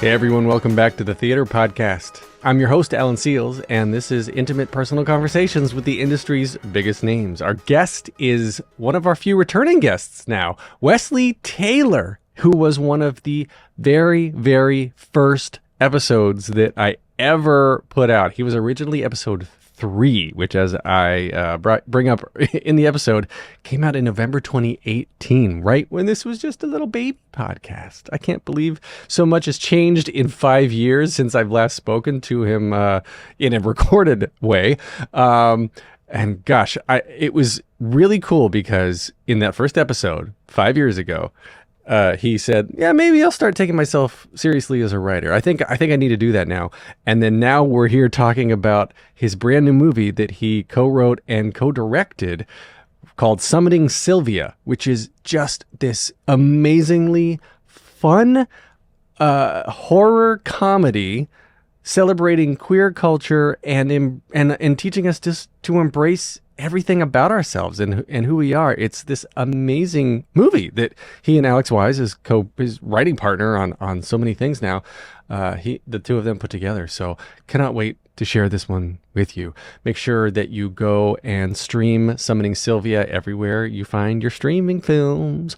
Hey everyone, welcome back to the Theater Podcast. I'm your host, Alan Seals, and this is intimate personal conversations with the industry's biggest names. Our guest is one of our few returning guests now, Wesley Taylor, who was one of the very, very first episodes that I ever put out. He was originally episode 3, which, as I bring up in the episode, came out in November 2018, right when this was just a little baby podcast. I can't believe so much has changed in 5 years since I've last spoken to him in a recorded way. And gosh, it was really cool because in that first episode 5 years ago, he said, yeah, maybe I'll start taking myself seriously as a writer. I think I need to do that now. And then now we're here talking about his brand new movie that he co-wrote and co-directed called Summoning Sylvia, which is just this amazingly fun horror comedy celebrating queer culture and teaching us just to embrace everything about ourselves and who we are. It's this amazing movie that he and Alex Wyse, his writing partner on so many things now, the two of them put together. So cannot wait to share this one with you. Make sure that you go and stream Summoning Sylvia everywhere you find your streaming films.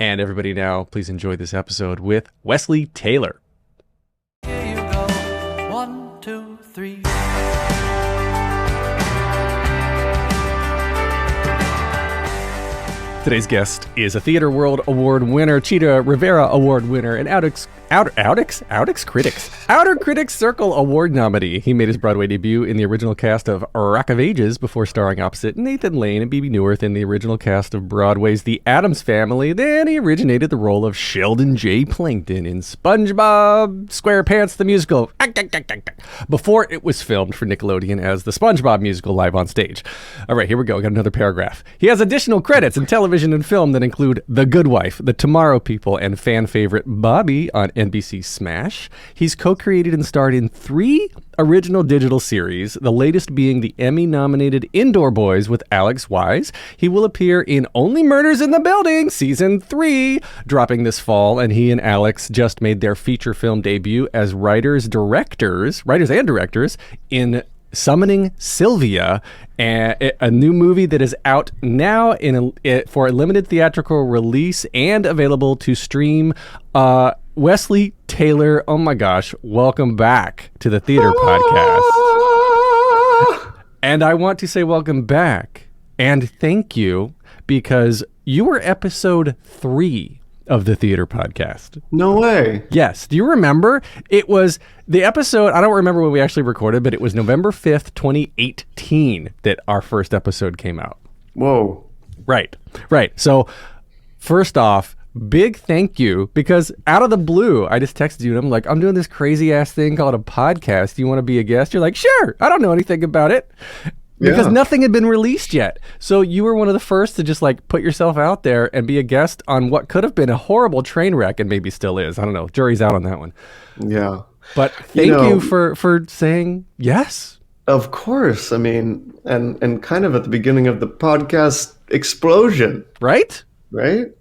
And everybody now, please enjoy this episode with Wesley Taylor. Here you go. 1, 2, 3. Today's guest is a Theater World Award winner, Cheetah Rivera Award winner, and Outer Critics Circle Award nominee. He made his Broadway debut in the original cast of Rock of Ages before starring opposite Nathan Lane and Bebe Neuwirth in the original cast of Broadway's The Addams Family. Then he originated the role of Sheldon J. Plankton in SpongeBob SquarePants the Musical before it was filmed for Nickelodeon as the SpongeBob Musical live on stage. All right, here we go. We got another paragraph. He has additional credits in television and film that include The Good Wife, The Tomorrow People, and fan favorite Bobby on NBC Smash. He's co-created and starred in 3 original digital series, the latest being the Emmy-nominated Indoor Boys with Alex Wyse. He will appear in Only Murders in the Building, Season 3, dropping this fall, and he and Alex just made their feature film debut as writers and directors in Summoning Sylvia, a new movie that is out now for a limited theatrical release and available to stream. Wesley Taylor, oh my gosh, welcome back to the Theater Podcast. And I want to say welcome back and thank you because you were episode 3 of the Theater Podcast. No way. Yes. Do you remember? It was the episode, I don't remember when we actually recorded, but it was November 5th, 2018 that our first episode came out. Whoa. Right. So first off, big thank you, because out of the blue, I just texted you and I'm like, I'm doing this crazy ass thing called a podcast. Do you want to be a guest? You're like, sure. I don't know anything about it. Because nothing had been released yet. So you were one of the first to just like put yourself out there and be a guest on what could have been a horrible train wreck and maybe still is. I don't know. Jury's out on that one. Yeah. But thank you for saying yes. Of course. I mean, and kind of at the beginning of the podcast explosion. Right. No,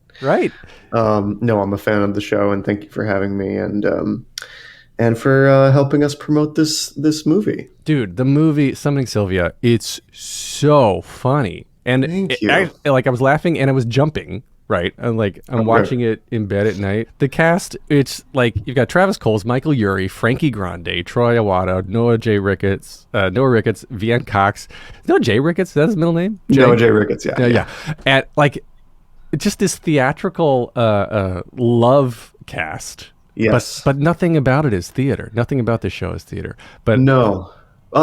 I'm a fan of the show and thank you for having me and for helping us promote this movie. Dude, the movie Summoning Sylvia, it's so funny. And I was laughing and I was jumping, right? I'm watching it in bed at night. The cast, it's like you've got Travis Coles, Michael Urie, Frankie Grande, Troy Awada, Noah Ricketts, Vian Cox. Noah J. Ricketts, is that his middle name? Noah J. Ricketts, yeah. And like just this theatrical love cast. Yes. But nothing about it is theater. Nothing about this show is theater. But no.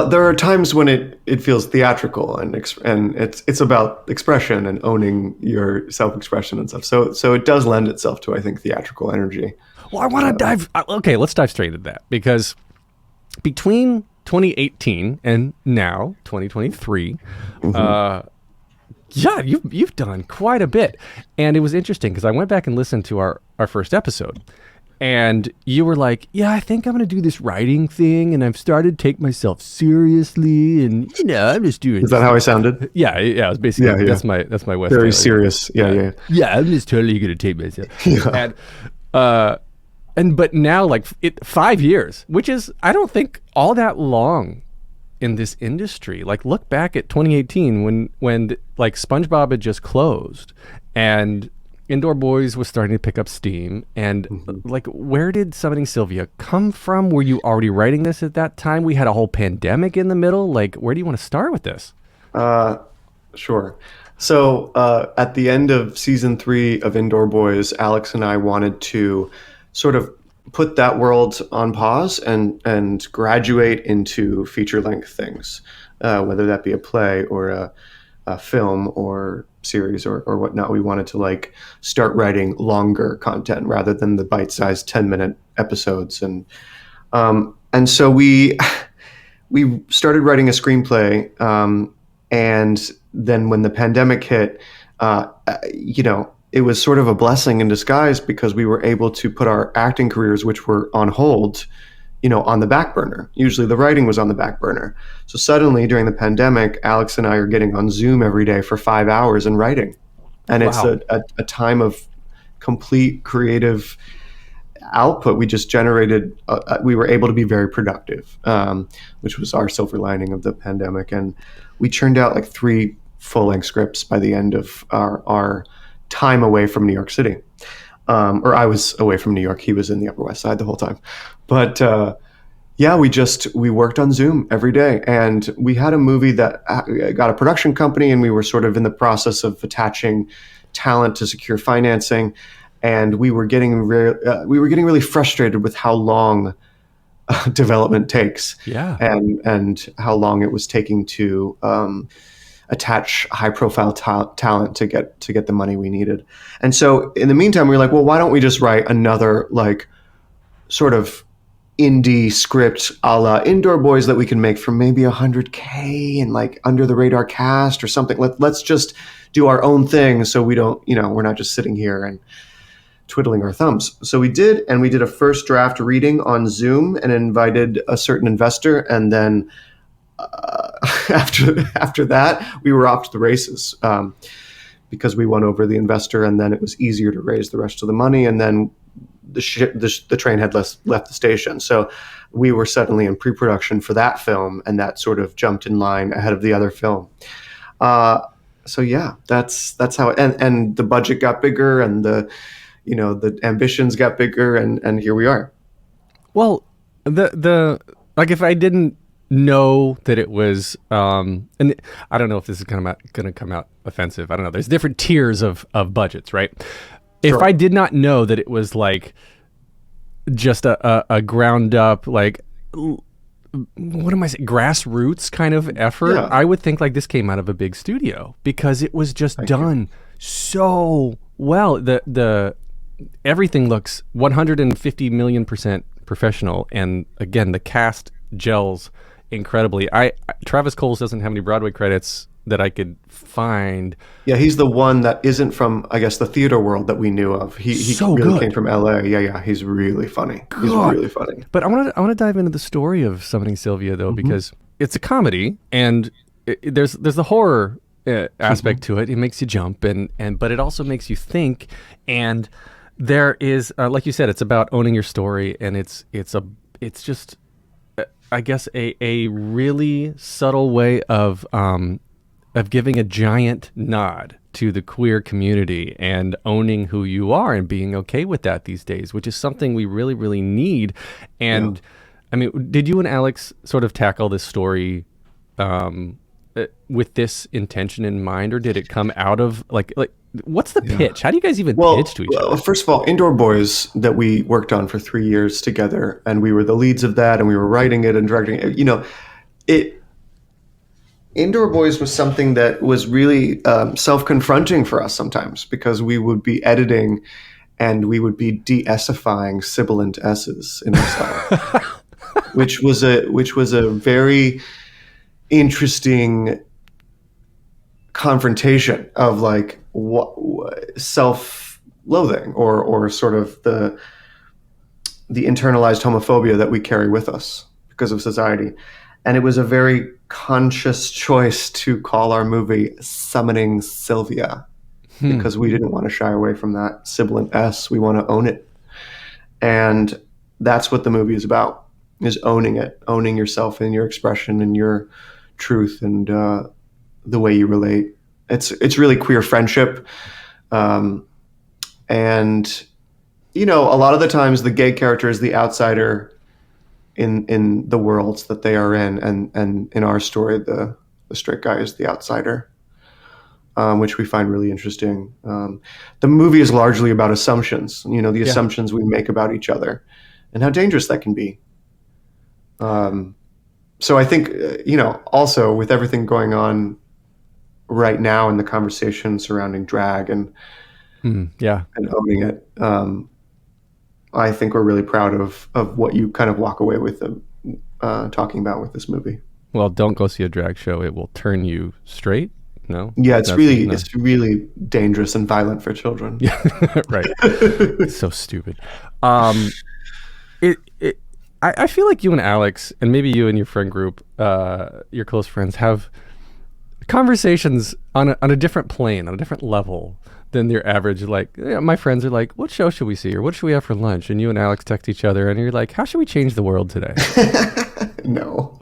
There are times when it feels theatrical and it's about expression and owning your self-expression and stuff. So it does lend itself to, I think, theatrical energy. Well, I want to dive. Okay, let's dive straight into that, because between 2018 and now 2023, yeah, you've done quite a bit, and it was interesting because I went back and listened to our first episode. And you were like, yeah, I think I'm going to do this writing thing, and I've started to take myself seriously, and, I'm just doing... Is that how I sounded? Yeah, it was basically, that's my West Very Taylor. serious, yeah. Yeah, I'm just totally going to take myself. Yeah. And but now, like, 5 years, which is, I don't think, all that long in this industry. Like, look back at 2018 when like SpongeBob had just closed and Indoor Boys was starting to pick up steam. And like, where did Summoning Sylvia come from? Were you already writing this at that time? We had a whole pandemic in the middle. Like, where do you want to start with this? Sure. So at the end of season 3 of Indoor Boys, Alex and I wanted to sort of put that world on pause and graduate into feature-length things, whether that be a play or a film or series or whatnot. We wanted to like start writing longer content rather than the bite-sized 10-minute episodes. And so we started writing a screenplay. And then when the pandemic hit, it was sort of a blessing in disguise because we were able to put our acting careers, which were on hold, on the back burner. Usually the writing was on the back burner. So suddenly during the pandemic, Alex and I are getting on Zoom every day for 5 hours and writing. And It's a time of complete creative output. We just generated, we were able to be very productive, which was our silver lining of the pandemic. And we churned out like 3 full-length scripts by the end of our time away from New York City. Or I was away from New York. He was in the Upper West Side the whole time. But we worked on Zoom every day. And we had a movie that got a production company, and we were sort of in the process of attaching talent to secure financing. And we were getting really frustrated with how long development takes. Yeah. And how long it was taking to attach high-profile talent to get the money we needed. And so in the meantime, we were like, well, why don't we just write another like sort of indie script a la Indoor Boys that we can make for maybe $100K and like under the radar cast or something. Let's just do our own thing so we don't, we're not just sitting here and twiddling our thumbs. So we did, and we did a first draft reading on Zoom and invited a certain investor. And then after that, we were off to the races because we won over the investor, and then it was easier to raise the rest of the money. And then the train had left the station. So we were suddenly in pre-production for that film, and that sort of jumped in line ahead of the other film. So yeah, that's how it, and the budget got bigger, and the ambitions got bigger, and here we are. Well, the like, if I didn't know that it was, and I don't know if this is going to come out offensive. I don't know. There's different tiers of budgets, right? Sure. If I did not know that it was like just a ground up, like, what am I saying, grassroots kind of effort, yeah, I would think like this came out of a big studio because it was just done so well. The everything looks 150 million% professional, and again, the cast gels incredibly. Travis Coles doesn't have any Broadway credits that I could find. Yeah, he's the one that isn't from, I guess, the theater world that we knew of. He so really good. Came from LA. Yeah, he's really funny. God. He's really funny. But I want to dive into the story of Summoning Sylvia though, because it's a comedy, and there's the horror aspect to it. It makes you jump, but it also makes you think. And there is, like you said, it's about owning your story, and it's just, I guess, a really subtle way of giving a giant nod to the queer community and owning who you are and being okay with that these days, which is something we really, really need. And I mean, did you and Alex sort of tackle this story with this intention in mind, or did it come out of like what's the pitch? How do you guys even pitch to each other? First of all, Indoor Boys that we worked on for 3 years together, and we were the leads of that, and we were writing it and directing it. Indoor Boys was something that was really self-confronting for us sometimes, because we would be editing and we would be de-essifying sibilant S's in our style, which was a very interesting confrontation of like self-loathing or sort of the internalized homophobia that we carry with us because of society. And it was a very conscious choice to call our movie Summoning Sylvia, because we didn't want to shy away from that sibilant S. We want to own it. And that's what the movie is about, is owning it, owning yourself and your expression and your truth and the way you relate. It's really queer friendship. Um, and, a lot of the times the gay character is the outsider in the worlds that they are in. And in our story, the straight guy is the outsider, which we find really interesting. The movie is largely about assumptions, the assumptions we make about each other and how dangerous that can be. So I think, also with everything going on right now in the conversation surrounding drag and owning it, I think we're really proud of what you kind of walk away with talking about with this movie. Well, don't go see a drag show. It will turn you straight. No? Yeah, it's really dangerous and violent for children. Yeah, right. It's so stupid. I feel like you and Alex, and maybe you and your friend group, your close friends, have conversations on a different plane, on a different level than your average. Like, my friends are like, what show should we see? Or what should we have for lunch? And you and Alex text each other and you're like, how should we change the world today? No.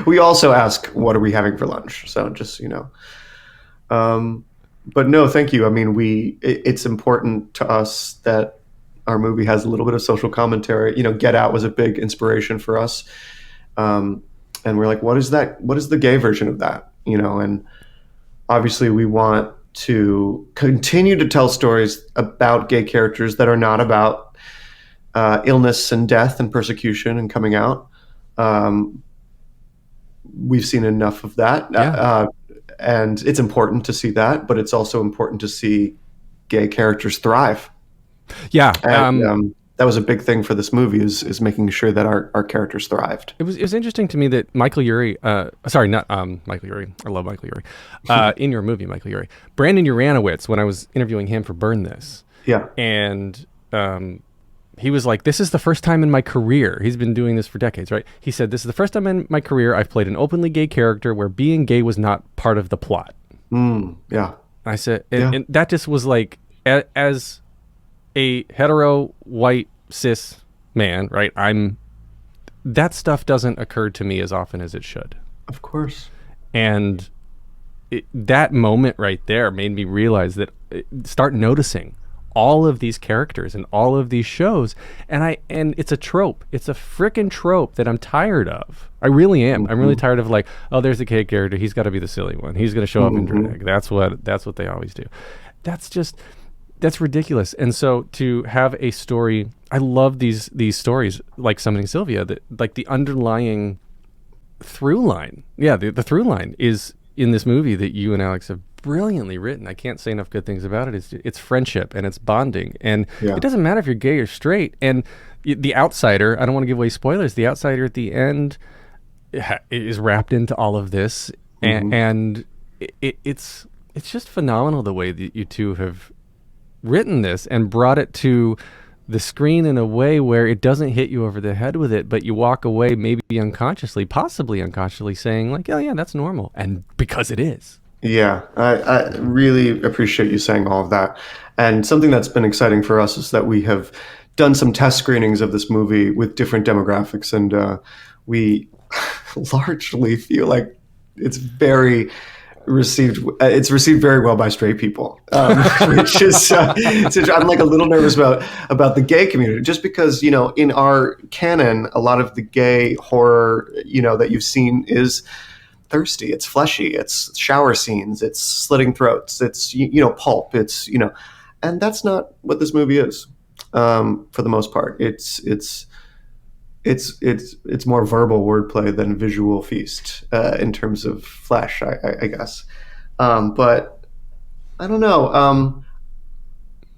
We also ask, what are we having for lunch? So just, but no, thank you. I mean, it's important to us that our movie has a little bit of social commentary. Get Out was a big inspiration for us. And we're like, what is that? What is the gay version of that? And obviously we want to continue to tell stories about gay characters that are not about illness and death and persecution and coming out. We've seen enough of that. And it's important to see that, but it's also important to see gay characters thrive. Yeah. And, that was a big thing for this movie is making sure that our characters thrived. It was interesting to me that Michael Urie, sorry, not Michael Urie. I love Michael Urie. In your movie, Michael Urie. Brandon Uranowitz, when I was interviewing him for Burn This. Yeah. And he was like, this is the first time in my career. He's been doing this for decades, right? He said, this is the first time in my career I've played an openly gay character where being gay was not part of the plot. Yeah. I said, and that just was like, as a hetero white cis man, right? That stuff doesn't occur to me as often as it should. Of course. And that moment right there made me realize that start noticing all of these characters and all of these shows, and it's a trope. It's a freaking trope that I'm tired of. I really am. I'm really tired of like, oh, there's the gay character. He's got to be the silly one. He's going to show up in drag. That's what they always do. That's ridiculous. And so to have a story, I love these stories like Summoning Sylvia, that like the underlying through line. Yeah, the through line is in this movie that you and Alex have brilliantly written. I can't say enough good things about it. It's friendship and it's bonding. And it doesn't matter if you're gay or straight. And the outsider, I don't want to give away spoilers, the outsider at the end is wrapped into all of this. And it's just phenomenal the way that you two have written this and brought it to the screen in a way where it doesn't hit you over the head with it, but you walk away maybe possibly unconsciously saying like, oh yeah, that's normal. And because it is. Yeah, I really appreciate you saying all of that. And something that's been exciting for us is that we have done some test screenings of this movie with different demographics, and we largely feel like it's received very well by straight people, which is I'm like a little nervous about the gay community, just because in our canon a lot of the gay horror that you've seen is thirsty, it's fleshy, it's shower scenes, it's slitting throats, it's pulp, it's and that's not what this movie is. For the most part, it's more verbal wordplay than visual feast in terms of flesh, I guess. But I don't know.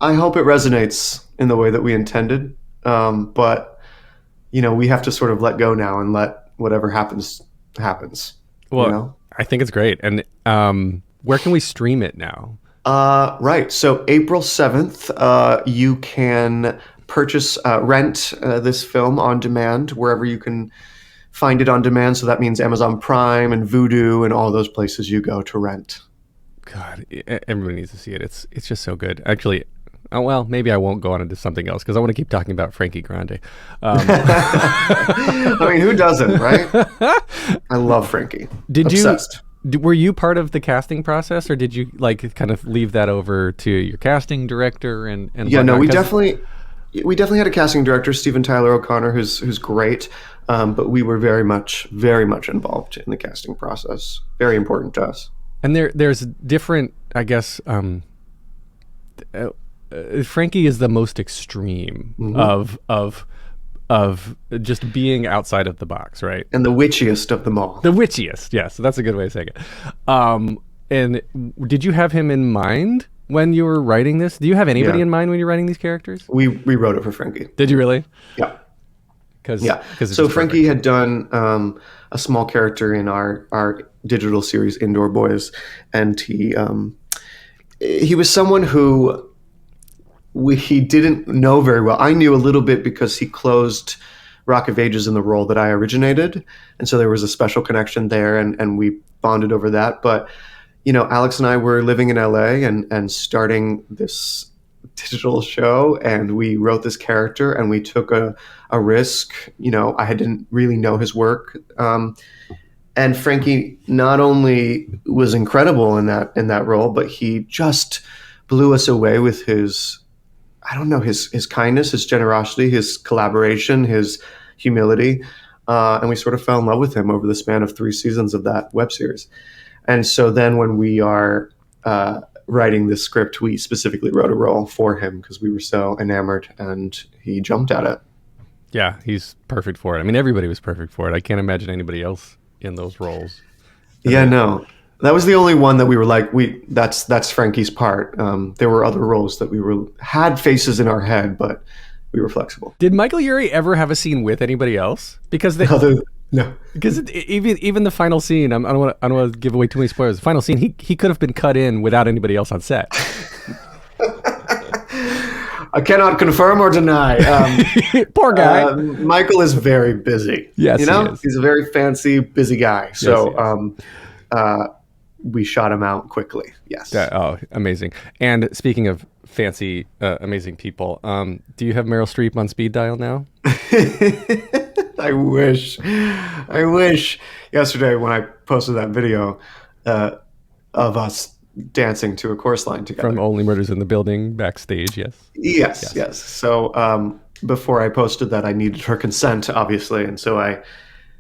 I hope it resonates in the way that we intended. But we have to sort of let go now and let whatever happens. Well, I think it's great. And where can we stream it now? Right. So April 7th, you can rent this film on demand wherever you can find it on demand. So that means Amazon Prime and Vudu and all those places you go to rent. God, everybody needs to see it. It's just so good. Actually, Oh, well, maybe I won't go on into something else because I want to keep talking about Frankie Grande. I mean, who doesn't, right? I love Frankie. Obsessed. Were you part of the casting process, or did you like kind of leave that over to your casting director and Yeah, no, whatnot? we definitely had a casting director, Stephen Tyler O'Connor, who's great. But we were very much involved in the casting process. Very important to us. And there's different, I guess. Frankie is the most extreme of just being outside of the box, right? And the witchiest of them all. The witchiest, yes, that's a good way of saying it. And did you have him in mind when you were writing this? Do you have anybody in mind when you're writing these characters? We wrote it for Frankie. Did you really? Yeah. Yeah. So Frankie had done a small character in our digital series Indoor Boys, and he was someone who he didn't know very well. I knew a little bit because he closed Rock of Ages in the role that I originated, and so there was a special connection there, and we bonded over that. But Alex and I were living in LA and starting this digital show, and we wrote this character, and we took a risk. I didn't really know his work, and Frankie not only was incredible in that role, but he just blew us away with his kindness, his generosity, his collaboration, his humility, and we sort of fell in love with him over the span of 3 seasons of that web series. And so then when we are writing this script, we specifically wrote a role for him because we were so enamored, and he jumped at it. Yeah, he's perfect for it. I mean, everybody was perfect for it. I can't imagine anybody else in those roles. Yeah, no. That was the only one that we were like, that's Frankie's part. There were other roles that had faces in our head, but we were flexible. Did Michael Urie ever have a scene with anybody else? Because no. Because even the final scene, I don't want to give away too many spoilers. The final scene, he could have been cut in without anybody else on set. I cannot confirm or deny. Poor guy. Michael is very busy. Yes, he is. He's a very fancy, busy guy. So we shot him out quickly. Yes. Amazing. And speaking of fancy, amazing people, do you have Meryl Streep on speed dial now? I wish. Yesterday when I posted that video of us dancing to a chorus line together. From Only Murders in the Building backstage, yes. Yes. So before I posted that, I needed her consent, obviously. And so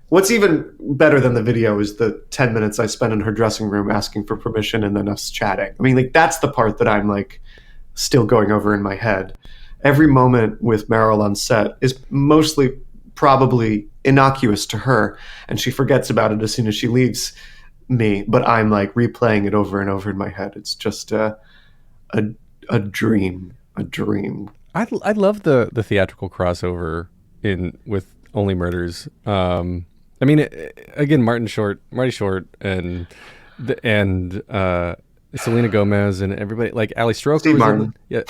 what's even better than the video is the 10 minutes I spent in her dressing room asking for permission and then us chatting. I mean, like, that's the part that I'm like still going over in my head. Every moment with Meryl on set is mostly probably innocuous to her, and she forgets about it as soon as she leaves me, but I'm like replaying it over and over in my head. It's just a dream. I love the theatrical crossover with Only Murders. I mean, again, Marty Short and Selena Gomez and everybody, like Ali Stroker. Steve Martin. Yeah.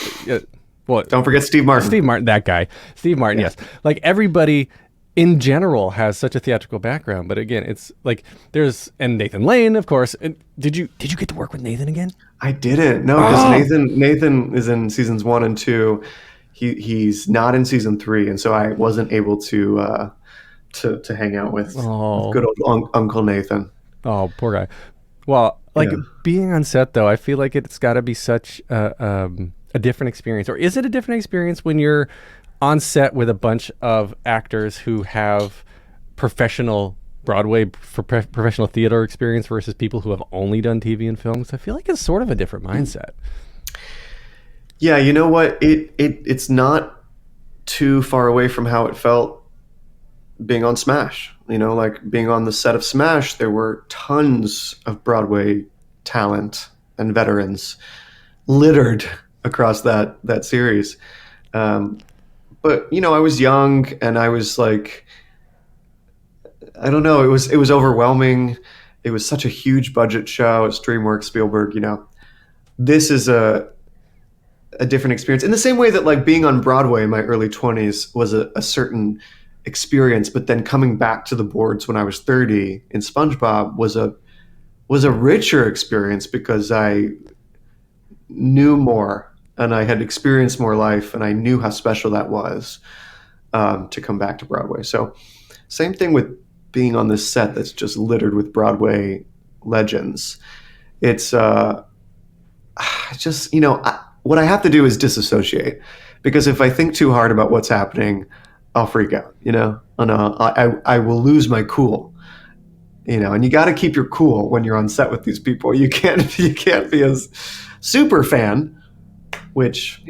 What? Don't forget Steve Martin. Steve Martin, that guy. Steve Martin, yes. Like, everybody in general has such a theatrical background, but again, it's like and Nathan Lane, of course. And did you get to work with Nathan again? I didn't. No, because Nathan is in seasons 1 and 2. He's not in season 3, and so I wasn't able to hang out with good old Uncle Nathan. Oh, poor guy. Well, being on set though, I feel like it's got to be such a different experience. Or is it a different experience when you're on set with a bunch of actors who have professional Broadway professional theater experience versus people who have only done TV and films? I feel like it's sort of a different mindset. Yeah, you know what? It's not too far away from how it felt being on Smash. Like being on the set of Smash, there were tons of Broadway talent and veterans littered across that series. But I was young, and I was like, I don't know. It was overwhelming. It was such a huge budget show. It's DreamWorks, Spielberg. This is a different experience in the same way that like being on Broadway in my early 20s was a certain experience, but then coming back to the boards when I was 30 in SpongeBob was a richer experience because I knew more and I had experienced more life, and I knew how special that was, to come back to Broadway. So same thing with being on this set that's just littered with Broadway legends. It's just, what I have to do is disassociate, because if I think too hard about what's happening, I'll freak out, and I will lose my cool, and you got to keep your cool when you're on set with these people. You can't be a super fan, which,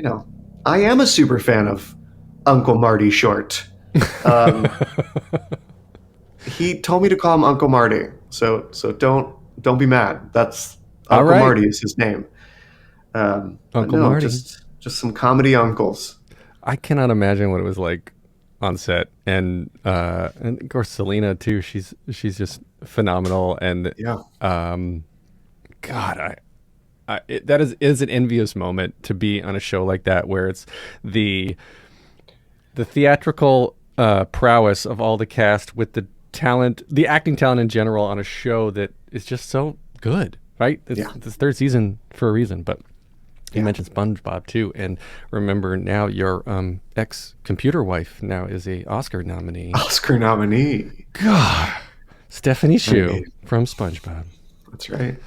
I am a super fan of Uncle Marty Short. He told me to call him Uncle Marty. So don't be mad. That's All Uncle right. Marty is his name. Uncle Marty. Just some comedy uncles. I cannot imagine what it was like on set, and of course Selena too. She's just phenomenal, and Yeah. God, that is an envious moment to be on a show like that, where it's the theatrical prowess of all the cast with the talent, the acting talent in general, on a show that is just so good, right? It's third season for a reason. But you mentioned SpongeBob too, and remember now your ex-computer wife now is a Oscar nominee. Oscar nominee. God, Stephanie Hsu from SpongeBob. That's right.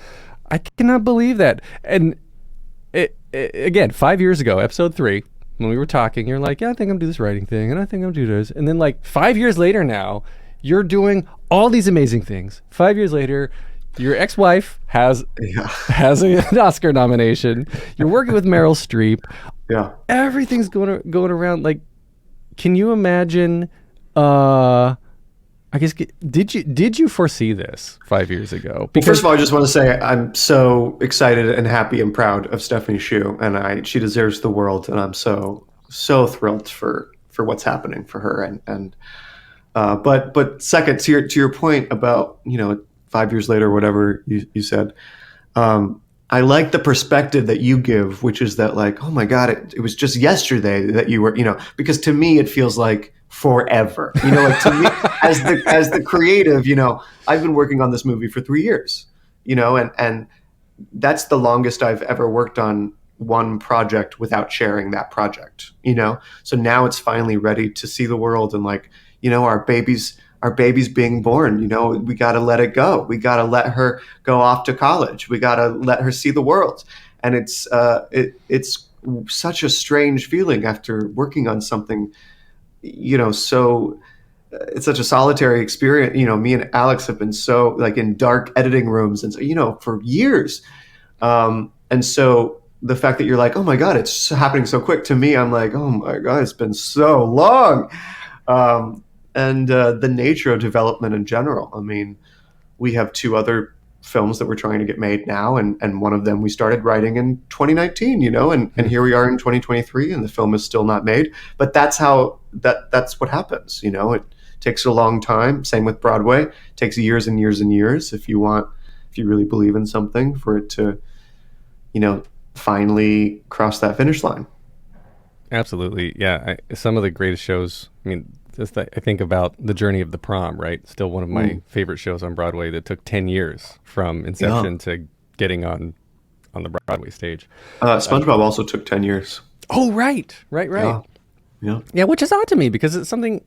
I cannot believe that. And again, 5 years ago, episode 3, when we were talking, you're like, yeah, I think I'm gonna do this writing thing, and I think I'm gonna do this. And then like 5 years later now, you're doing all these amazing things. 5 years later, your ex-wife has an Oscar nomination. You're working with Meryl Streep. Yeah. Everything's going around. Like, can you imagine? I guess, did you foresee this 5 years ago? Well, first of all, I just want to say I'm so excited and happy and proud of Stephanie Hsu, and she deserves the world, and I'm so thrilled for what's happening for her. But second, to your point about 5 years later, whatever you said, I like the perspective that you give, which is that like, oh my God, it was just yesterday that you were, because to me it feels like forever, like to me as the creative, I've been working on this movie for 3 years, and that's the longest I've ever worked on one project without sharing that project, so now it's finally ready to see the world, and like, our baby's being born, we got to let it go. We got to let her go off to college. We got to let her see the world. And it's such a strange feeling after working on something, so it's such a solitary experience. Me and Alex have been so like in dark editing rooms and so, for years. And so the fact that you're like, oh my God, it's happening so quick, to me, I'm like, oh my God, it's been so long. And the nature of development in general. I mean, we have 2 other films that we're trying to get made now, and one of them we started writing in 2019, and here we are in 2023, and the film is still not made. But that's what happens, It takes a long time. Same with Broadway. It takes years and years and years if you really believe in something, for it to, finally cross that finish line. Absolutely, yeah. Some of the greatest shows. I mean, I think about The Journey of the Prom, right? Still one of my favorite shows on Broadway that took 10 years from inception to getting on the Broadway stage. SpongeBob also took 10 years. Oh, right. Yeah, which is odd to me because it's something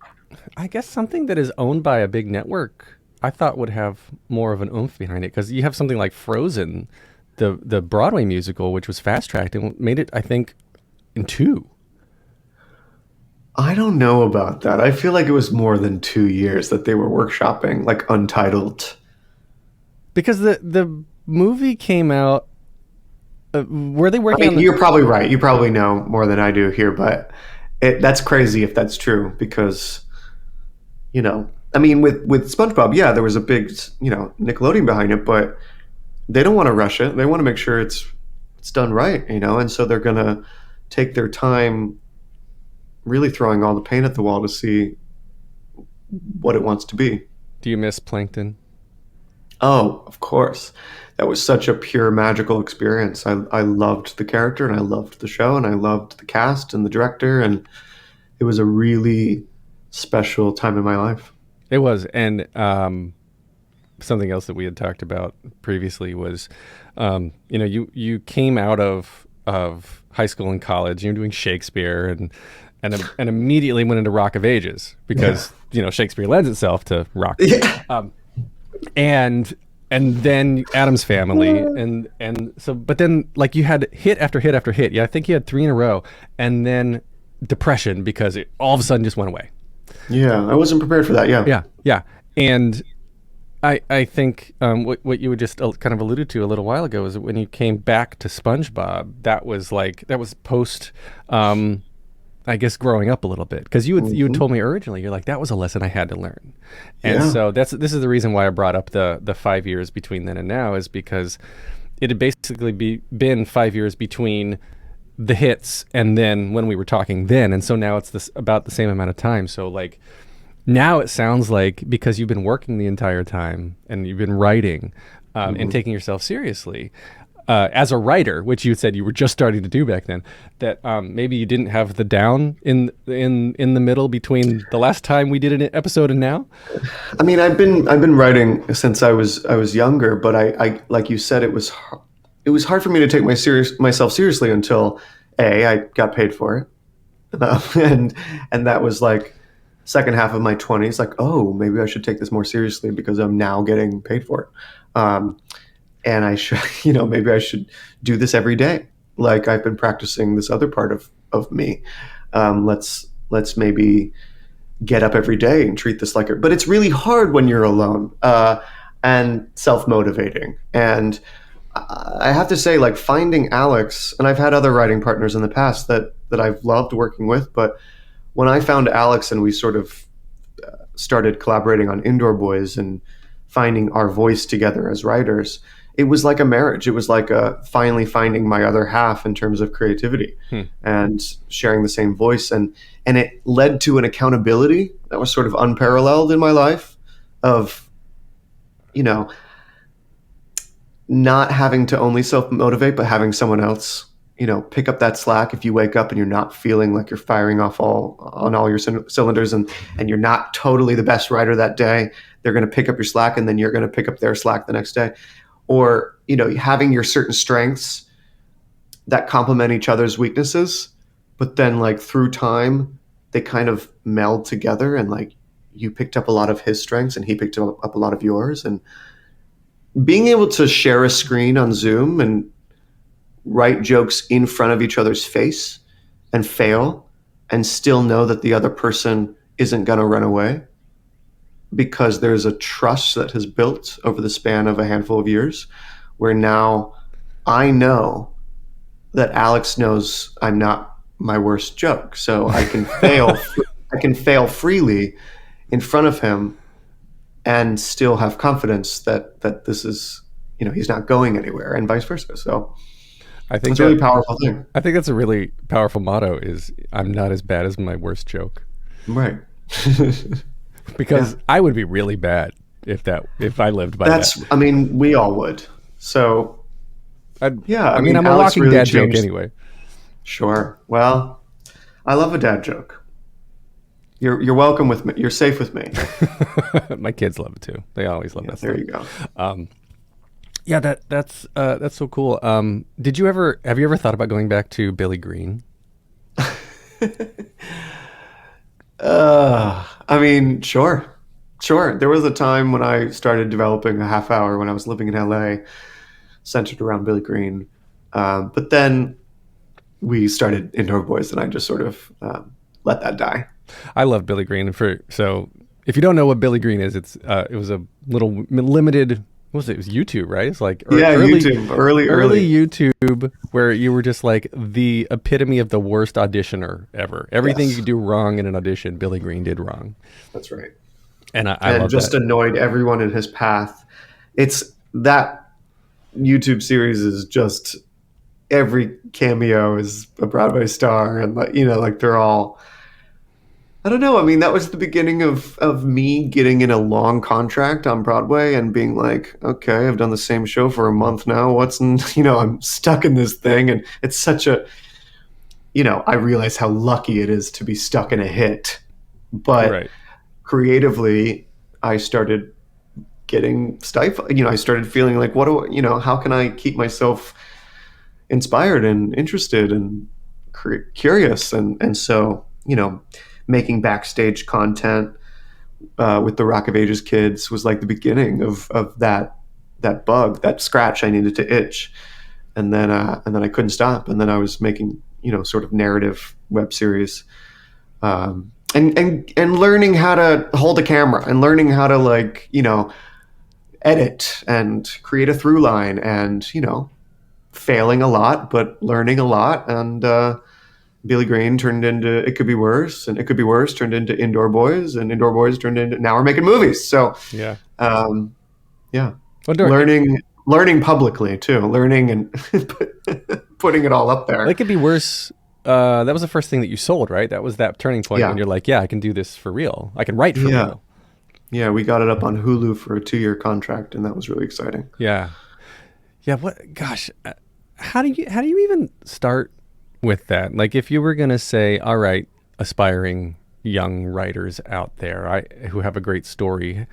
that is owned by a big network, I thought would have more of an oomph behind it, because you have something like Frozen, the Broadway musical, which was fast-tracked and made it, I think, in 2. I don't know about that. I feel like it was more than 2 years that they were workshopping, like Untitled. Because the movie came out, were they working on You're probably right. You probably know more than I do here, but that's crazy if that's true, because, I mean, with SpongeBob, yeah, there was a big, Nickelodeon behind it, but they don't want to rush it. They want to make sure it's done right, and so they're going to take their time really throwing all the paint at the wall to see what it wants to be. Do you miss Plankton? Oh, of course. That was such a pure magical experience. I loved the character, and I loved the show, and I loved the cast and the director, and it was a really special time in my life. It was. And something else that we had talked about previously was, you came out of of high school and college. You're doing Shakespeare and immediately went into Rock of Ages because Shakespeare lends itself to rock. Yeah. And then Addams Family, and so, but then like you had hit after hit after hit. Yeah, I think you had 3 in a row, and then depression because it all of a sudden just went away. Yeah, I wasn't prepared for that. Yeah, and I think what you would just kind of alluded to a little while ago is that when you came back to SpongeBob, that was post. I guess growing up a little bit, because you had told me originally, you're like, that was a lesson I had to learn. And so this is the reason why I brought up the 5 years between then and now, is because it had basically been 5 years between the hits and then when we were talking then. And so now it's about the same amount of time. So like now it sounds like, because you've been working the entire time and you've been writing and taking yourself seriously, as a writer, which you said you were just starting to do back then, that maybe you didn't have the down in the middle between the last time we did an episode and now. I mean, I've been writing since I was younger, but I like you said, it was hard for me to take myself seriously until I got paid for it, and that was like second half of my 20s. Like, oh, maybe I should take this more seriously because I'm now getting paid for it. And I should, maybe I should do this every day. Like I've been practicing this other part of me. Let's maybe get up every day and treat this like it. But it's really hard when you're alone and self-motivating. And I have to say, like finding Alex, and I've had other writing partners in the past that I've loved working with. But when I found Alex and we sort of started collaborating on Indoor Boys and finding our voice together as writers, it was like a marriage. It was like finally finding my other half in terms of creativity and sharing the same voice. And it led to an accountability that was sort of unparalleled in my life of, not having to only self-motivate, but having someone else, pick up that slack if you wake up and you're not feeling like you're firing off on all your cylinders and you're not totally the best writer that day. They're going to pick up your slack and then you're going to pick up their slack the next day. Or, having your certain strengths that complement each other's weaknesses, but then like through time, they kind of meld together and like you picked up a lot of his strengths and he picked up a lot of yours. And being able to share a screen on Zoom and write jokes in front of each other's face and fail and still know that the other person isn't going to run away, because there's a trust that has built over the span of a handful of years, where now I know that Alex knows I'm not my worst joke. So I can fail. I can fail freely in front of him and still have confidence that this is, he's not going anywhere, and vice versa. So I think it's a really powerful thing. I think that's a really powerful motto, is I'm not as bad as my worst joke. Right. Because I would be really bad if I lived by that. I mean, we all would. So, I mean, I'm Alex a walking really dad changed. joke anyway. Sure. Well, I love a dad joke. You're welcome with me. You're safe with me. My kids love it too. They always love that stuff. There you go. Yeah, that's so cool. Have you ever thought about going back to Billy Green? I mean, sure. There was a time when I started developing a half hour when I was living in LA, centered around Billy Green. But then we started Indoor Boys, and I just sort of let that die. I love Billy Green. So if you don't know what Billy Green is, it was a little limited. What was it? It was YouTube, right? It's like YouTube, early YouTube, where you were just like the epitome of the worst auditioner ever. Everything you do wrong in an audition, Billy Green did wrong. That's right. And I love just that. Annoyed everyone in his path. It's that YouTube series is just every cameo is a Broadway star, and like they're all. I don't know. I mean, that was the beginning of me getting in a long contract on Broadway and being like, okay, I've done the same show for a month now. I'm stuck in this thing. And it's such a, I realize how lucky it is to be stuck in a hit. But creatively, I started getting stifled. I started feeling like, how can I keep myself inspired and interested and curious. And so, making backstage content with the Rock of Ages kids was like the beginning of that bug, that scratch I needed to itch. And then I couldn't stop. And then I was making, sort of narrative web series, and learning how to hold a camera and learning how to edit and create a through line and, failing a lot, but learning a lot. And Billy Green turned into It Could Be Worse, and It Could Be Worse turned into Indoor Boys, and Indoor Boys turned into, now we're making movies. So Yeah. Yeah, Well, learning publicly too, learning and putting it all up there. It Could Be Worse. That was the first thing that you sold, right? That was that turning point when you're like, yeah, I can do this for real. I can write for real. Yeah, we got it up on Hulu for a 2-year contract, and that was really exciting. Yeah. Yeah. Gosh, how do you even start with that? Like, if you were going to say, all right, aspiring young writers out there who have a great story,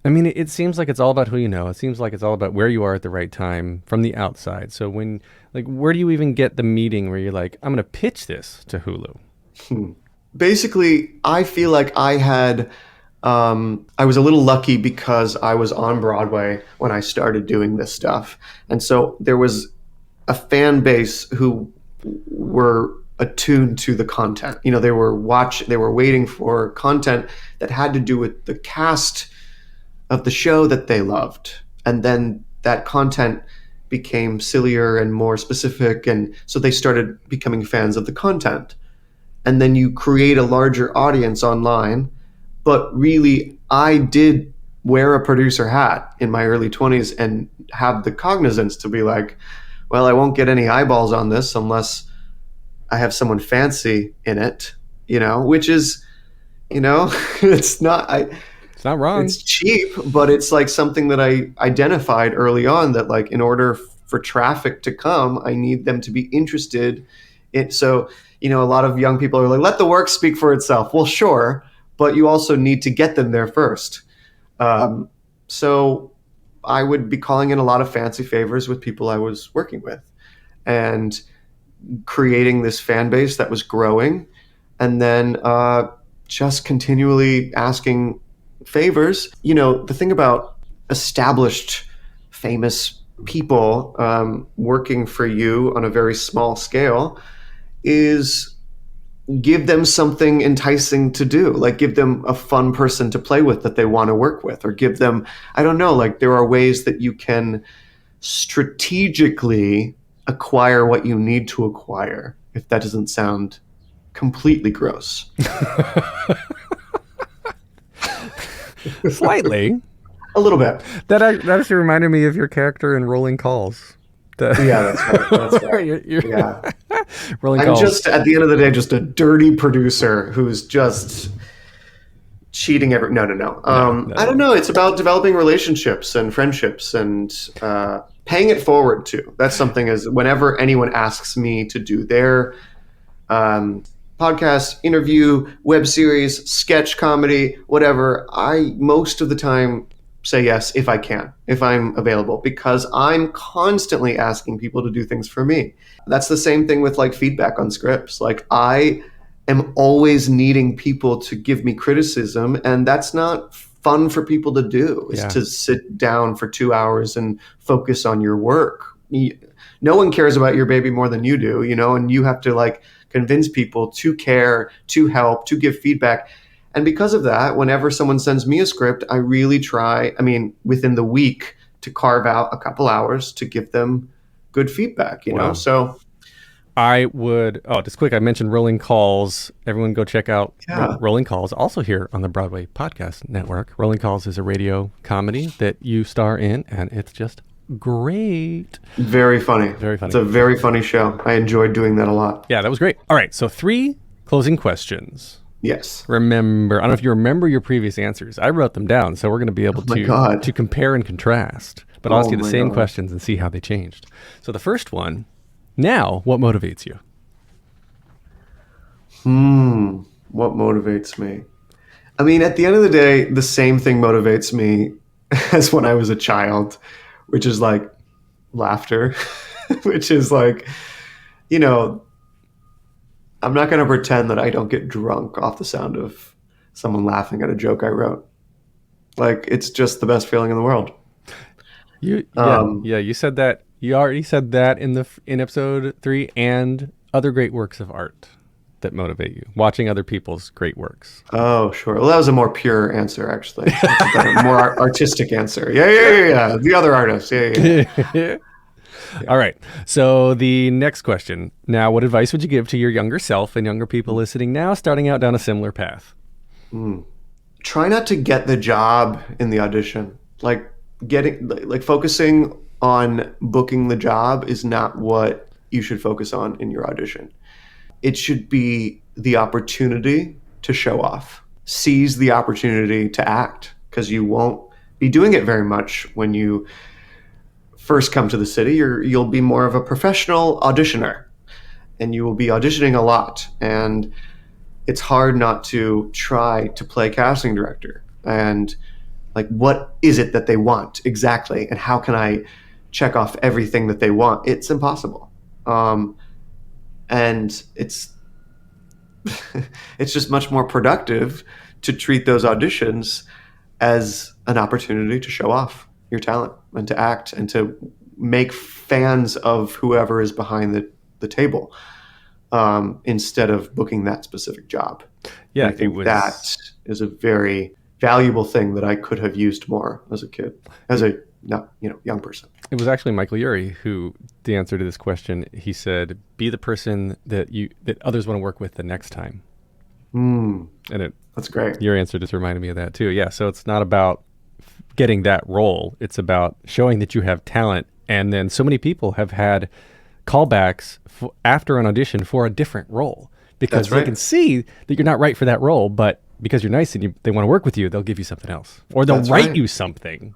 I mean, it seems like it's all about who you know. It seems like it's all about where you are at the right time from the outside. So where do you even get the meeting where you're like, I'm going to pitch this to Hulu? Basically, I feel like I was a little lucky because I was on Broadway when I started doing this stuff. And so there was a fan base who were attuned to the content. They were waiting for content that had to do with the cast of the show that they loved. And then that content became sillier and more specific. And so they started becoming fans of the content. And then you create a larger audience online. But really, I did wear a producer hat in my early 20s and have the cognizance to be like, well, I won't get any eyeballs on this unless I have someone fancy in it, which is, it's not wrong. It's cheap, but it's like something that I identified early on that, like, in order for traffic to come, I need them to be interested in. So, a lot of young people are like, let the work speak for itself. Well, sure, but you also need to get them there first. So I would be calling in a lot of fancy favors with people I was working with and creating this fan base that was growing, and then just continually asking favors. The thing about established, famous people working for you on a very small scale is give them something enticing to do, like give them a fun person to play with that they want to work with, or give them, I don't know, like there are ways that you can strategically acquire what you need to acquire, if that doesn't sound completely gross. Slightly. A little bit. That actually reminded me of your character in Rolling Calls. Yeah, that's right. That's right. Yeah. I'm Calls. just, at the end of the day, just a dirty producer who's just cheating No. I don't know. It's about developing relationships and friendships and paying it forward too. That's something, is whenever anyone asks me to do their podcast, interview, web series, sketch comedy, whatever, I most of the time say yes if I can, if I'm available, because I'm constantly asking people to do things for me. That's the same thing with like feedback on scripts. Like I am always needing people to give me criticism, and that's not fun for people to do, is to sit down for 2 hours and focus on your work. No one cares about your baby more than you do, and you have to like convince people to care, to help, to give feedback. And because of that, whenever someone sends me a script, I really try, within the week, to carve out a couple hours to give them good feedback, you know? So I would, just quick, I mentioned Rolling Calls. Everyone go check out Rolling Calls, also here on the Broadway Podcast Network. Rolling Calls is a radio comedy that you star in, and it's just great. Very funny. Very funny. It's a very funny show. I enjoyed doing that a lot. Yeah, that was great. All right, so 3 closing questions. Yes. Remember, I don't know if you remember your previous answers. I wrote them down, so we're going to be able to compare and contrast. But I'll ask you the same questions and see how they changed. So the first one, now, what motivates you? What motivates me? At the end of the day, the same thing motivates me as when I was a child, which is like laughter. which is like, you know, I'm not going to pretend that I don't get drunk off the sound of someone laughing at a joke I wrote. Like, it's just the best feeling in the world. You said that. You already said that in episode 3, and other great works of art that motivate you. Watching other people's great works. Oh, sure. Well, that was a more pure answer, actually. That's a better, more artistic answer. Yeah. The other artist. Yeah. All right. So the next question. Now, what advice would you give to your younger self and younger people listening now, starting out down a similar path? Try not to get the job in the audition. Like focusing on booking the job is not what you should focus on in your audition. It should be the opportunity to show off. Seize the opportunity to act, because you won't be doing it very much when you first come to the city. You'll be more of a professional auditioner, and you will be auditioning a lot. And it's hard not to try to play casting director. And like, what is it that they want exactly? And how can I check off everything that they want? It's impossible. And it's just much more productive to treat those auditions as an opportunity to show off your talent and to act and to make fans of whoever is behind the table, instead of booking that specific job. Yeah, I think that is a very valuable thing that I could have used more as a kid, as a young person. It was actually Michael Urie who, the answer to this question, he said, be the person that others want to work with the next time. And that's great. Your answer just reminded me of that too. Yeah. So it's not about getting that role. It's about showing that you have talent. And then so many people have had callbacks after an audition for a different role, because they can see that you're not right for that role, but because you're nice and they want to work with you, they'll give you something else, or they'll write you something.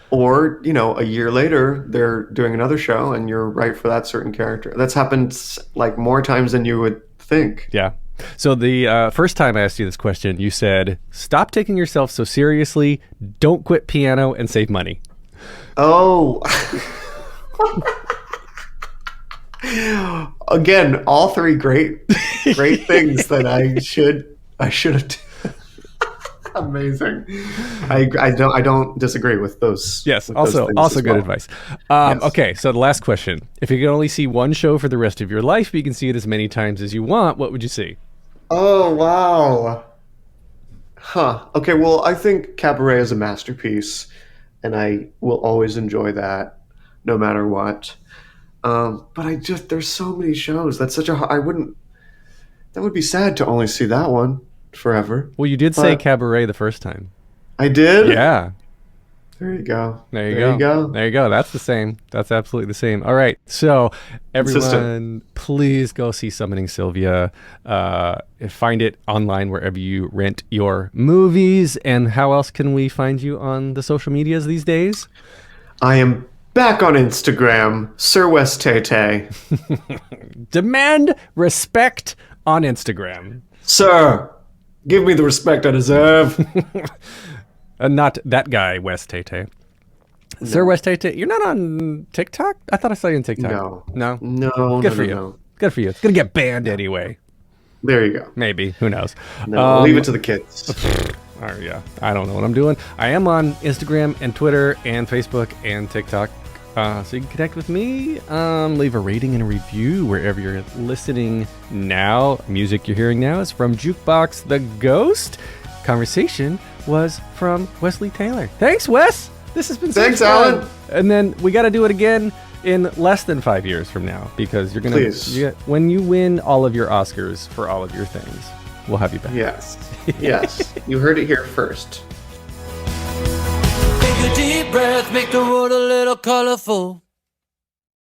Or, a year later, they're doing another show and you're right for that certain character. That's happened like more times than you would think. Yeah. So the first time I asked you this question, you said, stop taking yourself so seriously, don't quit piano, and save money. Oh. Again, all three great things that I should have done. Amazing. I don't disagree with those. Yes. With also those good advice. Yes. Okay. So the last question: if you could only see one show for the rest of your life, but you can see it as many times as you want, what would you see? Oh, wow. Huh. Okay. Well, I think Cabaret is a masterpiece, and I will always enjoy that, no matter what. But there's so many shows. That's such that would be sad to only see that one forever. Well, you did say Cabaret the first time. I did? Yeah. There you go. There you go. That's the same. That's absolutely the same. All right. So everyone, please go see Summoning Sylvia. Find it online wherever you rent your movies. And how else can we find you on the social medias these days? I am back on Instagram, Sir Wes Tay. Demand respect on Instagram. Sir, give me the respect I deserve. Not that guy, Wes Tay. No. Sir Wes Tay, you're not on TikTok? I thought I saw you on TikTok. No. Good for you. No. Good for you. It's going to get banned anyway. There you go. Maybe. Who knows? No, leave it to the kids. Yeah. I don't know what I'm doing. I am on Instagram and Twitter and Facebook and TikTok. So you can connect with me. Leave a rating and a review wherever you're listening now. Music you're hearing now is from Jukebox the Ghost. Conversation was from Wesley Taylor. Thanks, Wes. This has been so Thanks, fun. Alan. And then we got to do it again in less than 5 years from now, because you're going to, when you win all of your Oscars for all of your things, we'll have you back. Yes. You heard it here first. Take a deep breath, make the world a little colorful.